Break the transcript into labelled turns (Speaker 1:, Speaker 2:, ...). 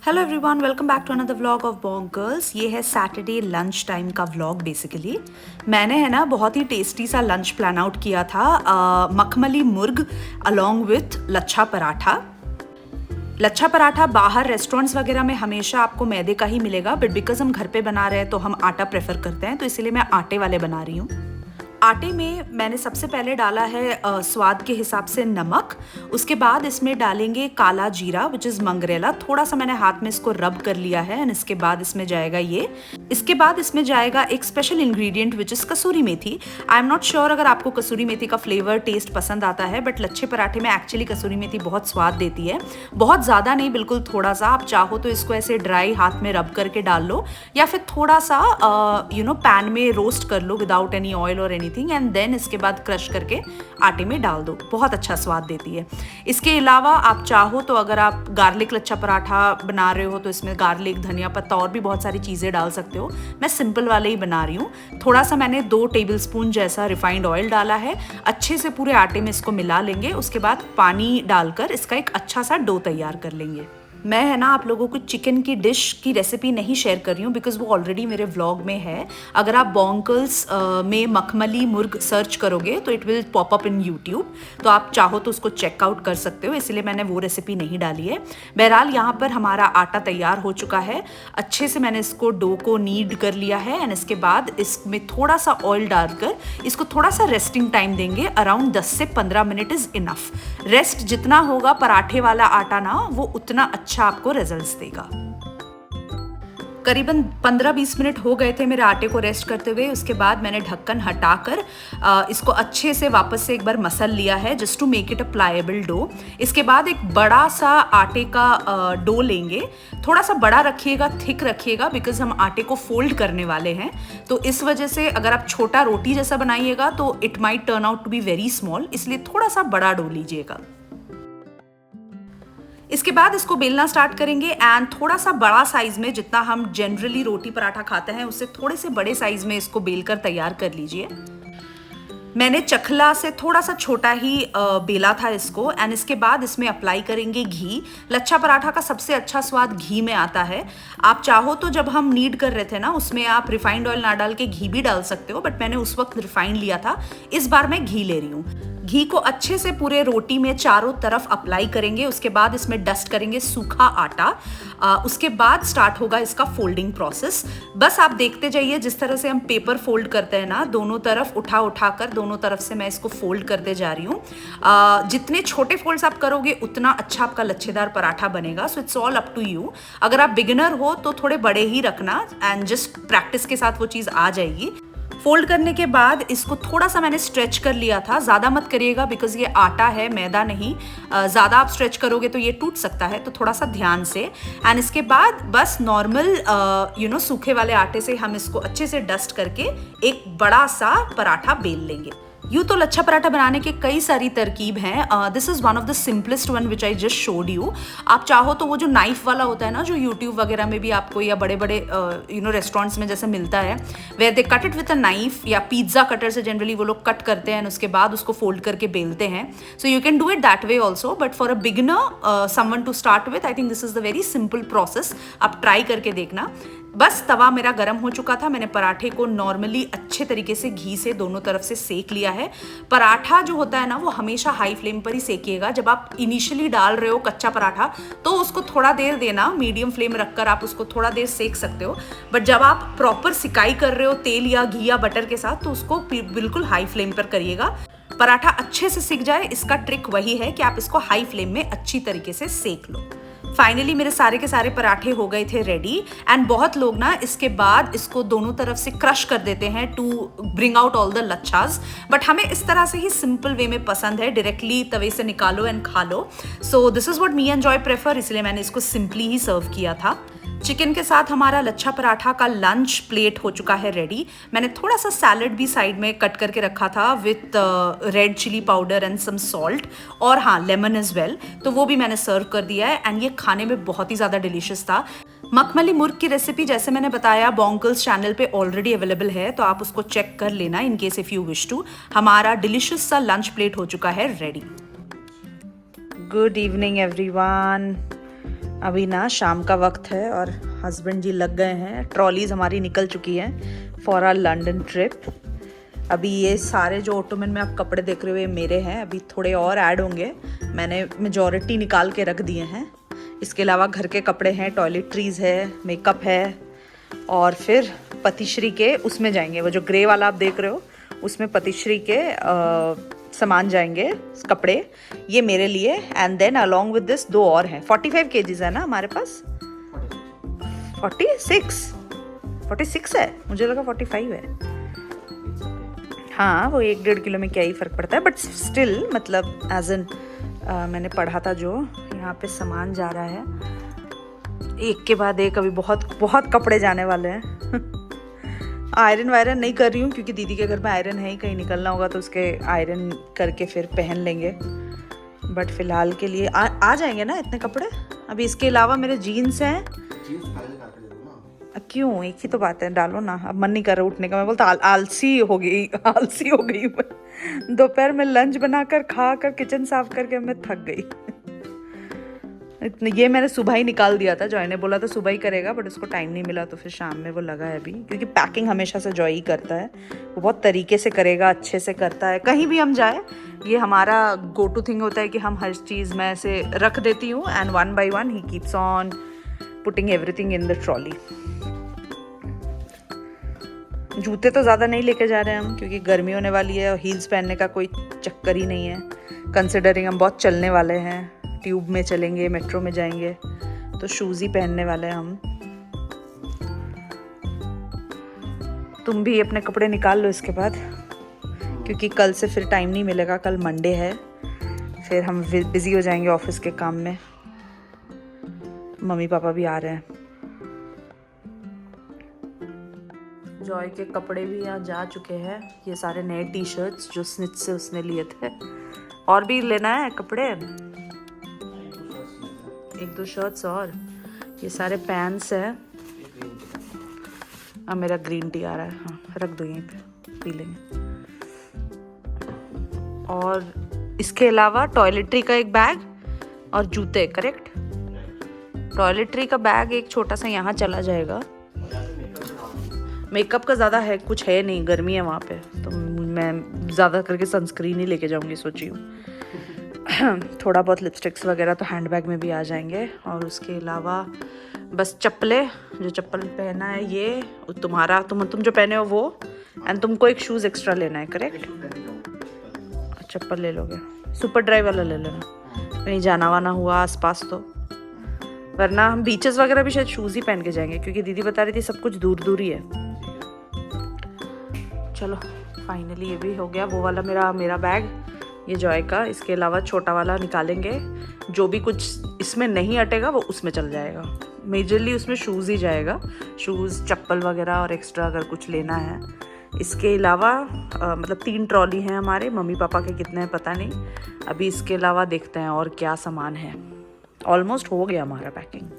Speaker 1: Hello everyone, welcome back to another vlog of Bong girls. ये है Saturday lunch time का vlog. Basically मैंने है ना बहुत ही टेस्टी सा लंच प्लान आउट किया था, मखमली मुर्ग अलोंग विथ लच्छा पराठा। लच्छा पराठा बाहर रेस्टोरेंट्स वगैरह में हमेशा आपको मैदे का ही मिलेगा, बट बिकॉज हम घर पे बना रहे हैं तो हम आटा प्रेफर करते हैं, तो इसीलिए मैं आटे वाले बना रही हूँ। आटे में मैंने सबसे पहले डाला है स्वाद के हिसाब से नमक। उसके बाद इसमें डालेंगे काला जीरा विच इज़ मंगरेला। थोड़ा सा मैंने हाथ में इसको रब कर लिया है एंड इसके बाद इसमें जाएगा ये। इसके बाद इसमें जाएगा एक special ingredient which is kasuri methi. I am not sure अगर आपको कसूरी मेथी का फ्लेवर टेस्ट पसंद आता है, बट लच्छे पराठे में एक्चुअली कसूरी मेथी बहुत स्वाद देती है। बहुत ज़्यादा नहीं, बिल्कुल थोड़ा सा। आप चाहो तो इसको ऐसे ड्राई हाथ में रब करके डाल लो, या फिर थोड़ा सा पैन में रोस्ट कर लो विदाउट एनी ऑयल और एनीथिंग, एंड देन इसके बाद क्रश करके आटे में डाल दो। बहुत अच्छा स्वाद देती है। इसके अलावा आप चाहो तो अगर आप गार्लिक लच्छा पराठा बना रहे हो तो इसमें गार्लिक, धनिया पत्ता और भी बहुत सारी चीज़ें डाल सकते हो। मैं सिंपल वाले ही बना रही हूँ। थोड़ा सा मैंने 2 टेबलस्पून जैसा रिफाइंड ऑयल डाला है। अच्छे से पूरे आटे में इसको मिला लेंगे। उसके बाद पानी डालकर इसका एक अच्छा सा डो तैयार कर लेंगे। मैं है ना आप लोगों को चिकन की डिश की रेसिपी नहीं शेयर कर रही हूँ बिकॉज वो ऑलरेडी मेरे व्लॉग में है। अगर आप बॉन्कल्स में मखमली मुर्ग सर्च करोगे तो it will pop up in YouTube, तो आप चाहो तो उसको चेकआउट कर सकते हो, इसलिए मैंने वो रेसिपी नहीं डाली है। बहरहाल यहाँ पर हमारा आटा तैयार हो चुका है। अच्छे से मैंने इसको डो को नीड कर लिया है एंड इसके बाद इसमें थोड़ा सा ऑयल डालकर इसको थोड़ा सा रेस्टिंग टाइम देंगे। अराउंड 10 से 15 मिनट इज इनफ। रेस्ट जितना होगा पराठे वाला आटा ना, वो उतना अच्छा आपको रिजल्ट्स देगा। करीबन 15-20 मिनट हो गए थे मेरे आटे को रेस्ट करते हुए। उसके बाद मैंने ढक्कन हटाकर इसको अच्छे से वापस से एक बार मसल लिया है just to make it a pliable dough. इसके बाद एक बड़ा सा आटे का डो लेंगे। थोड़ा सा बड़ा रखिएगा, थिक रखिएगा, बिकॉज हम आटे को फोल्ड करने वाले हैं। तो इस वजह से अगर आप छोटा रोटी जैसा बनाइएगा तो it might turn out to be very small, इसलिए थोड़ा सा बड़ा डो लीजिएगा। इसके बाद इसको बेलना स्टार्ट करेंगे एंड थोड़ा सा बड़ा साइज में, जितना हम जनरली रोटी पराठा खाते हैं उससे थोड़े से बड़े साइज में इसको बेलकर तैयार कर लीजिए। मैंने चखला से थोड़ा सा छोटा ही बेला था इसको, एंड इसके बाद इसमें अप्लाई करेंगे घी। लच्छा पराठा का सबसे अच्छा स्वाद घी में आता है। आप चाहो तो जब हम नीड कर रहे थे ना उसमें आप रिफाइंड ऑयल ना डाल के घी भी डाल सकते हो, बट मैंने उस वक्त रिफाइंड लिया था। इस बार मैं घी ले रही हूँ। घी को अच्छे से पूरे रोटी में चारों तरफ अप्लाई करेंगे। उसके बाद इसमें डस्ट करेंगे सूखा आटा। उसके बाद स्टार्ट होगा इसका फोल्डिंग प्रोसेस। बस आप देखते जाइए, जिस तरह से हम पेपर फोल्ड करते हैं ना, दोनों तरफ उठा कर दोनों तरफ से मैं इसको फोल्ड करते जा रही हूँ। जितने छोटे फोल्ड्स आप करोगे उतना अच्छा आपका लच्छेदार पराठा बनेगा। So it's all up to you. अगर आप बिगिनर हो तो थोड़े बड़े ही रखना, एंड जस्ट प्रैक्टिस के साथ वो चीज़ आ जाएगी। फोल्ड करने के बाद इसको थोड़ा सा मैंने स्ट्रेच कर लिया था। ज़्यादा मत करिएगा बिकॉज ये आटा है, मैदा नहीं। ज़्यादा आप स्ट्रेच करोगे तो ये टूट सकता है, तो थोड़ा सा ध्यान से। एंड इसके बाद बस नॉर्मल सूखे वाले आटे से हम इसको अच्छे से डस्ट करके एक बड़ा सा पराठा बेल लेंगे। यूँ तो लच्छा पराठा बनाने के कई सारी तरकीब हैं। This is one of the simplest one which I just showed you. आप चाहो तो वो जो नाइफ वाला होता है ना, जो यूट्यूब वगैरह में भी आपको या बड़े बड़े रेस्टोरेंट्स में जैसे मिलता है, where they cut it with a knife, या पिज्ज़ा कटर से जनरली वो लोग कट करते हैं, उसके बाद उसको फोल्ड करके बेलते हैं। So you can do it that way also, but for a beginner someone to start with, I think this is the very simple process. आप ट्राई करके देखना। बस तवा मेरा गर्म हो चुका था। मैंने पराठे को नॉर्मली अच्छे तरीके से घी से दोनों तरफ से सेक लिया है। पराठा जो होता है ना, वो हमेशा हाई फ्लेम पर ही सेकिएगा। जब आप इनिशियली डाल रहे हो कच्चा पराठा तो उसको थोड़ा देर देना, मीडियम फ्लेम रखकर आप उसको थोड़ा देर सेक सकते हो। बट जब आप प्रॉपर सिकाई कर रहे हो तेल या घी या बटर के साथ, तो उसको बिल्कुल हाई फ्लेम पर करिएगा। पराठा अच्छे से सिक जाए, इसका ट्रिक वही है कि आप इसको हाई फ्लेम में अच्छी तरीके से सेक लो। फाइनली मेरे सारे के सारे पराठे हो गए थे रेडी। एंड बहुत लोग ना इसके बाद इसको दोनों तरफ से क्रश कर देते हैं to bring out all the लच्छास, बट हमें इस तरह से ही सिंपल वे में पसंद है। डायरेक्टली तवे से निकालो एंड खा लो। So this is what me enjoy prefer, इसलिए मैंने इसको सिंपली ही सर्व किया था। चिकन के साथ हमारा लच्छा पराठा का लंच प्लेट हो चुका है रेडी। मैंने थोड़ा सा सैलड भी साइड में कट करके रखा था with red chilli powder and some salt, और हाँ लेमन इज वेल, तो वो भी मैंने सर्व कर दिया है। एंड ये खाने में बहुत ही ज़्यादा डिलीशियस था। मखमली मुर्ग की रेसिपी जैसे मैंने बताया बॉन्कल्स चैनल पे ऑलरेडी अवेलेबल है, तो आप उसको चेक कर लेना in case if you wish to. हमारा डिलीशियस सा लंच प्लेट हो चुका है रेडी। Good evening everyone. अभी ना शाम का वक्त है और हस्बैंड जी लग गए हैं, ट्रॉलीज हमारी निकल चुकी हैं फॉर आवर लंदन ट्रिप। अभी ये सारे जो ओटोमन में आप कपड़े देख रहे हो ये मेरे हैं, अभी थोड़े और ऐड होंगे, मैंने मेजॉरिटी निकाल के रख दिए हैं। इसके अलावा घर के कपड़े हैं, टॉयलेटरीज है, मेकअप है, और फिर पतिश्री के उसमें जाएंगे, वो जो ग्रे वाला आप देख रहे हो उसमें पतिश्री के सामान जाएंगे, कपड़े ये मेरे लिए। And then along with this 2 और हैं। 45 केजीज है ना हमारे पास, 46 है, मुझे लगा 45 है। हाँ वो 1-1.5 किलो में क्या ही फ़र्क पड़ता है, बट स्टिल मतलब एज एन मैंने पढ़ा था जो यहाँ पे सामान जा रहा है एक के बाद एक, अभी बहुत बहुत कपड़े जाने वाले हैं। आयरन वायरन नहीं कर रही हूँ क्योंकि दीदी के घर में आयरन है ही, कहीं निकलना होगा तो उसके आयरन करके फिर पहन लेंगे, बट फिलहाल के लिए आ जाएंगे ना इतने कपड़े। अभी इसके अलावा मेरे जीन्स हैं। क्यों, एक ही तो बात है, डालो ना। अब मन नहीं कर रहा उठने का, मैं बोलता आलसी हो गई मैं। दोपहर में लंच बनाकर खाकर किचन साफ करके मैं थक गई। इतने ये मैंने सुबह ही निकाल दिया था, जॉय ने बोला था सुबह ही करेगा, बट उसको टाइम नहीं मिला तो फिर शाम में वो लगा है अभी, क्योंकि पैकिंग हमेशा से जॉय ही करता है, वो बहुत तरीके से करेगा, अच्छे से करता है। कहीं भी हम जाए ये हमारा गो टू थिंग होता है कि हम हर चीज़ मैं ऐसे रख देती हूँ and 1 by 1 he keeps on putting everything in the trolley. जूते तो ज़्यादा नहीं लेके जा रहे हैं हम क्योंकि गर्मी होने वाली है और हील्स पहनने का कोई चक्कर ही नहीं है, कंसिडरिंग हम बहुत चलने वाले हैं, ट्यूब में चलेंगे, मेट्रो में जाएंगे, तो शूज़ ही पहनने वाले हैं हम। तुम भी अपने कपड़े निकाल लो इसके बाद, क्योंकि कल से फिर टाइम नहीं मिलेगा, कल मंडे है, फिर हम बिज़ी हो जाएंगे ऑफिस के काम में। मम्मी पापा भी आ रहे हैं। जॉय के कपड़े भी यहाँ जा चुके हैं, ये सारे नए टी शर्ट्स जो स्निच से उसने लिए थे। और भी लेना है कपड़े, 1-2 शर्ट्स और ये सारे पैंट्स हैं। अब मेरा ग्रीन टी आ रहा है, हाँ रख दो यहीं पे, पी लेंगे। और इसके अलावा टॉयलेटरी का एक बैग और जूते, करेक्ट। टॉयलेटरी का बैग एक छोटा सा यहाँ चला जाएगा। मेकअप का ज़्यादा है कुछ है नहीं, गर्मी है वहाँ पे, तो मैं ज़्यादा करके सनस्क्रीन ही लेके जाऊँगी सोची हूँ। थोड़ा बहुत लिपस्टिक्स वगैरह तो हैंडबैग में भी आ जाएंगे। और उसके अलावा बस चप्पलें, जो चप्पल पहना है ये तुम्हारा, तुम जो पहने हो वो, एंड तुमको एक शूज़ एक्स्ट्रा लेना है, करेक्ट। चप्पल ले लोगे, सुपर ड्राई वाला ले लेना, कहीं जाना वाना हुआ आसपास तो, वरना हम बीचेस वगैरह भी शायद शूज़ ही पहन के जाएंगे क्योंकि दीदी बता रही थी सब कुछ दूर दूर ही है। चलो फाइनली ये भी हो गया, वो वाला मेरा बैग, ये जॉय का। इसके अलावा छोटा वाला निकालेंगे, जो भी कुछ इसमें नहीं अटेगा वो उसमें चल जाएगा, मेजरली उसमें शूज़ ही जाएगा, शूज़ चप्पल वगैरह और एक्स्ट्रा अगर कुछ लेना है। इसके अलावा मतलब 3 ट्रॉली हैं हमारे, मम्मी पापा के कितने हैं पता नहीं। अभी इसके अलावा देखते हैं और क्या सामान है। ऑलमोस्ट हो गया हमारा पैकिंग।